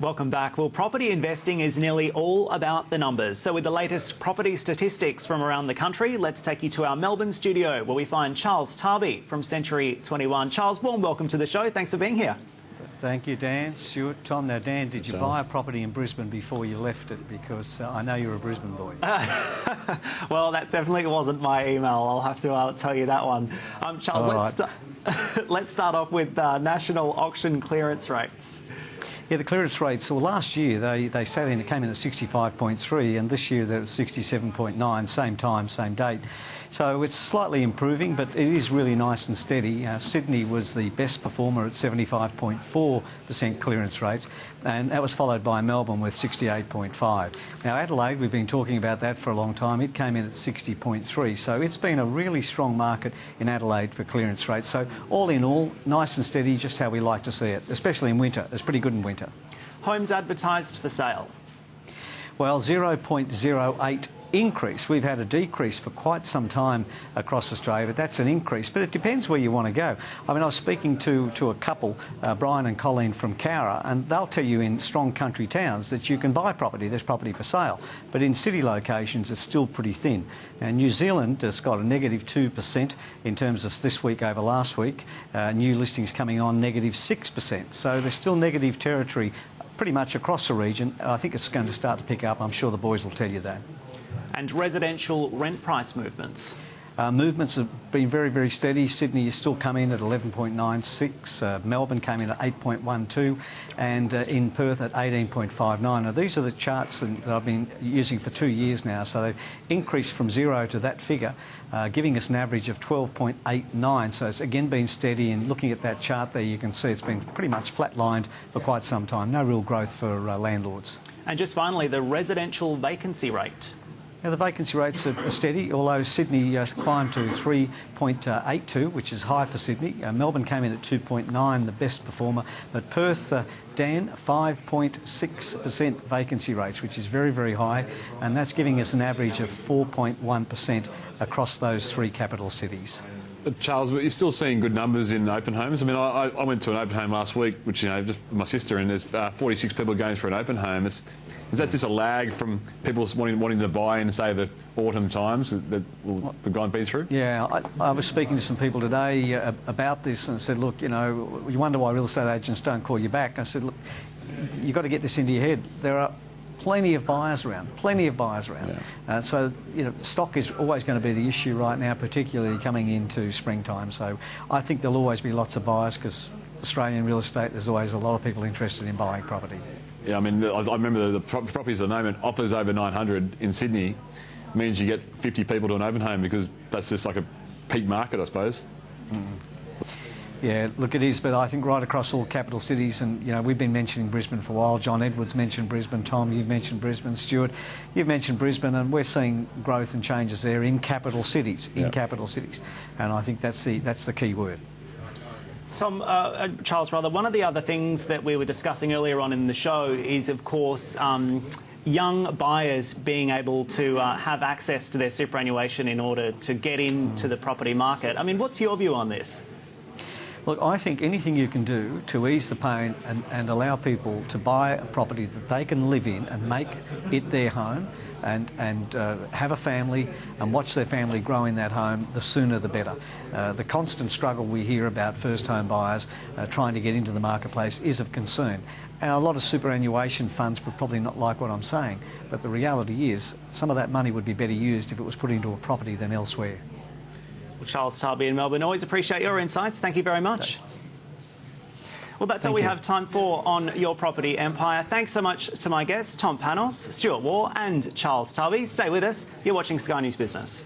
Welcome back. Well, property investing is nearly all about the numbers. So with the latest property statistics from around the country, let's take you to our Melbourne studio where we find Charles Tarbey from Century 21. Charles, warm welcome to the show. Thanks for being here. Thank you, Dan. Stuart, Tom. Now, Dan, did you buy a property in Brisbane before you left it? Because I know you're a Brisbane boy. Well, that definitely wasn't my email. I'll have to tell you that one. Charles, let's start off with national auction clearance rates. Yeah, the clearance rates, well, last year it came in at 65.3 and this year they're at 67.9, same time, same date. So it's slightly improving, but it is really nice and steady. Sydney was the best performer at 75.4% clearance rates, and that was followed by Melbourne with 68.5. Now, Adelaide, we've been talking about that for a long time. It came in at 60.3, so it's been a really strong market in Adelaide for clearance rates. So all in all, nice and steady, just how we like to see it, especially in winter. It's pretty good in winter. Homes advertised for sale? Well, 0.08 increase. We've had a decrease for quite some time across Australia, but that's an increase. But it depends where you want to go. I mean, I was speaking to a couple, Brian and Colleen from Cowra, and they'll tell you in strong country towns that you can buy property, there's property for sale. But in city locations, it's still pretty thin. And New Zealand has got a negative 2% in terms of this week over last week. New listings coming on negative 6%. So there's still negative territory pretty much across the region. I think it's going to start to pick up. I'm sure the boys will tell you that. And residential rent price movements? Movements have been very, very steady. Sydney is still coming in at 11.96. Melbourne came in at 8.12 and in Perth at 18.59. Now, these are the charts that I've been using for 2 years now, so they've increased from zero to that figure, giving us an average of 12.89. So it's again been steady, and looking at that chart there, you can see it's been pretty much flatlined for quite some time. No real growth for landlords. And just finally, the residential vacancy rate? Now, the vacancy rates are steady, although Sydney climbed to 3.82, which is high for Sydney. Melbourne came in at 2.9, the best performer. But Perth, Dan, 5.6% vacancy rates, which is very, very high. And that's giving us an average of 4.1% across those three capital cities. Charles, but you're still seeing good numbers in open homes. I mean, I went to an open home last week, which, just with my sister, and there's 46 people going for an open home. Is that just a lag from people wanting to buy in, say, the autumn times that we've been through? Yeah, I was speaking to some people today about this and said, look, you wonder why real estate agents don't call you back. I said, look, you've got to get this into your head. There are plenty of buyers around. Yeah. So, stock is always going to be the issue right now, particularly coming into springtime. So I think there'll always be lots of buyers because Australian real estate, there's always a lot of people interested in buying property. Yeah, I mean, I remember the properties at the moment, offers over 900 in Sydney means you get 50 people to an open home because that's just like a peak market, I suppose. Yeah, look, it is, but I think right across all capital cities, and, we've been mentioning Brisbane for a while. John Edwards mentioned Brisbane. Tom, you've mentioned Brisbane. Stuart, you've mentioned Brisbane, and we're seeing growth and changes there in capital cities, And I think that's the key word. Tom, Charles, one of the other things that we were discussing earlier on in the show is, of course, young buyers being able to have access to their superannuation in order to get into the property market. I mean, what's your view on this? Look, I think anything you can do to ease the pain and allow people to buy a property that they can live in and make it their home and have a family and watch their family grow in that home, the sooner the better. The constant struggle we hear about first home buyers trying to get into the marketplace is of concern. And a lot of superannuation funds would probably not like what I'm saying, but the reality is some of that money would be better used if it was put into a property than elsewhere. Well, Charles Tarbey in Melbourne, always appreciate your insights. Thank you very much. Well, that's all we have time for on Your Property Empire. Thanks so much to my guests, Tom Panos, Stuart Waugh and Charles Tarbey. Stay with us. You're watching Sky News Business.